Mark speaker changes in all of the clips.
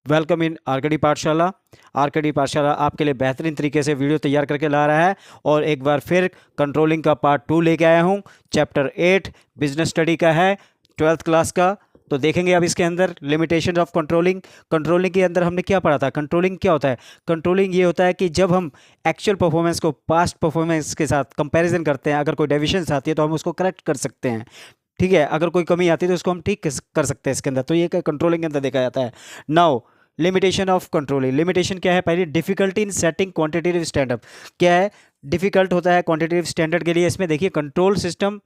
Speaker 1: Welcome in RKD पाठशाला। RKD पाठशाला आपके लिए बेहतरीन तरीके से वीडियो तैयार करके ला रहा है और एक बार फिर कंट्रोलिंग का पार्ट 2 लेके आया हूँ। चैप्टर 8 बिजनेस स्टडी का है, 12th क्लास का। तो देखेंगे अब इसके अंदर लिमिटेशन ऑफ कंट्रोलिंग। कंट्रोलिंग के अंदर हमने क्या पढ़ा था? कंट्रोलिंग क्या होता है? कंट्रोलिंग ये होता है कि जब हम एक्चुअल परफॉर्मेंस को पास्ट परफॉर्मेंस के साथ कंपैरिजन करते हैं, अगर कोई डेविएशंस आती है तो हम उसको करेक्ट कर सकते हैं। ठीक है, अगर कोई कमी आती है तो उसको हम ठीक कर सकते हैं इसके अंदर। तो ये कंट्रोलिंग के अंदर देखा जाता है। Now limitation of controlling. Limitation क्या है? पहले difficulty in setting quantitative standard. क्या है? डिफिकल्ट होता है क्वांटिटेटिव स्टैंडर्ड के लिए। इसमें देखिए, control system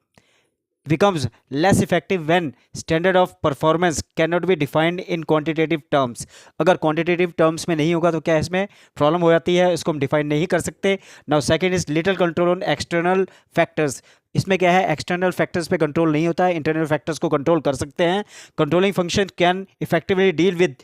Speaker 1: becomes less effective when standard of performance cannot be defined in quantitative terms। अगर quantitative terms में नहीं होगा तो क्या इसमें प्रॉब्लम हो जाती है, इसको हम डिफाइन नहीं कर सकते। Now second is little control on external factors. इसमें क्या है? एक्सटर्नल फैक्टर्स पे कंट्रोल नहीं होता है, इंटरनल फैक्टर्स को कंट्रोल कर सकते हैं। Controlling function can effectively deal with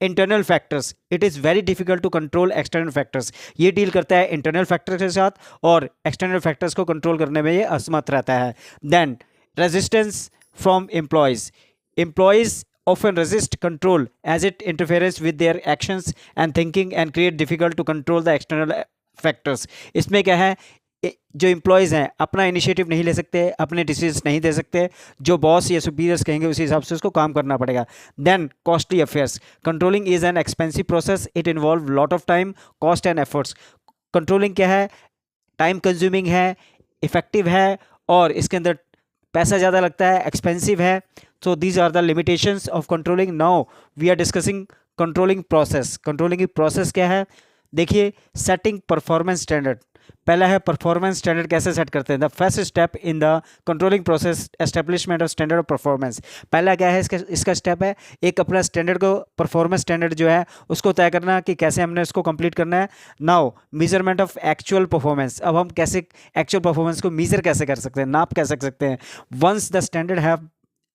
Speaker 1: internal factors, it is very difficult to control external factors. ये डील करता है इंटरनल फैक्टर्स के साथ और एक्सटर्नल फैक्टर्स को कंट्रोल करने में ये असमर्थ रहता है। Then resistance from employees often resist control as it interferes with their actions and thinking and create difficult to control the external factors। इसमें क्या है? जो एम्प्लॉयज़ हैं अपना इनिशिएटिव नहीं ले सकते, अपने डिसीजन नहीं दे सकते, जो बॉस या सुपीरियर्स कहेंगे उसी हिसाब से उसको काम करना पड़ेगा। Then costly affairs. Controlling is an expensive process, it involve lot of time, cost and efforts. Controlling क्या है? टाइम कंज्यूमिंग है, इफेक्टिव है और इसके अंदर पैसा ज़्यादा लगता है, एक्सपेंसिव है। So these are the limitations of controlling. Now we are discussing controlling process. Controlling की प्रोसेस क्या है? देखिए, सेटिंग परफॉर्मेंस स्टैंडर्ड। पहला है परफॉर्मेंस स्टैंडर्ड कैसे सेट करते हैं। The first step in the controlling process establishment of standard of performance. पहला क्या है इसका स्टेप है एक अपना स्टैंडर्ड को, परफॉर्मेंस स्टैंडर्ड जो है उसको तय करना कि कैसे हमने उसको कंप्लीट करना है। Now measurement of actual performance. अब हम कैसे एक्चुअल परफॉर्मेंस को मेजर कैसे कर सकते हैं, नाप कैसे सकते हैं।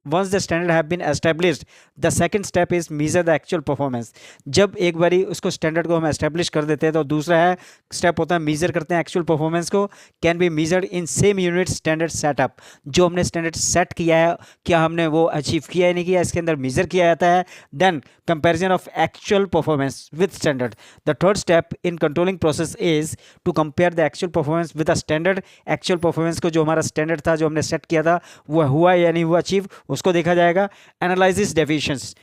Speaker 1: Once the standard have been established, the second step is measure the actual performance। जब एक बारी उसको स्टैंडर्ड को हम एस्टेब्लिश कर देते हैं तो दूसरा है स्टेप होता है मेजर करते हैं एक्चुअल परफॉर्मेंस को। Can be measured in same unit standard setup. जो हमने स्टैंडर्ड सेट किया है, क्या हमने वो अचीव किया है नहीं किया, इसके अंदर मेजर किया जाता है। Then comparison of actual performance with standard. The third step in controlling process is to compare the actual performance with the standard. Actual performance को, जो हमारा स्टैंडर्ड था, जो हमने सेट किया था, वो हुआ या नहीं हुआ अचीव, उसको देखा जाएगा। Analysis deviations.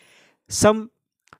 Speaker 1: Some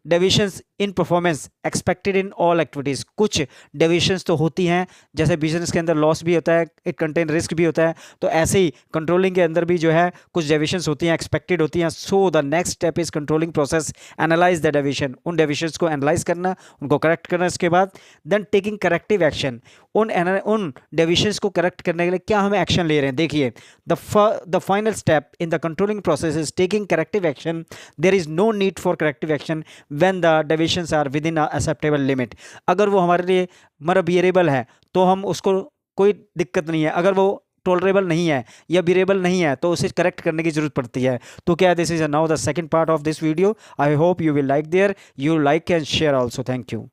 Speaker 1: deviations in performance expected in all activities. कुछ डेविएशंस तो होती हैं, जैसे बिजनेस के अंदर लॉस भी होता है, इट कंटेन रिस्क भी होता है, तो ऐसे ही कंट्रोलिंग के अंदर भी जो है कुछ डेविएशंस होती हैं, एक्सपेक्टेड होती हैं। So the next step is controlling process analyse the deviation. उन डेविएशंस को एनालाइज करना, उनको करेक्ट करना। इसके बाद देन टेकिंग करेक्टिव एक्शन। उन डेविएशंस को करेक्ट करने के लिए क्या हम एक्शन ले रहे हैं। देखिए, the final step in the controlling process is taking corrective action. There is no need for corrective action when the deviations are within a acceptable limit. अगर वो हमारे लिए बियरेबल है तो हम उसको, कोई दिक्कत नहीं है। अगर वो टॉलरेबल नहीं है या बियरेबल नहीं है तो उसे करेक्ट करने की जरूरत पड़ती है। तो क्या, this is now the second part of this video. I hope you will like there, you like and share also. Thank you.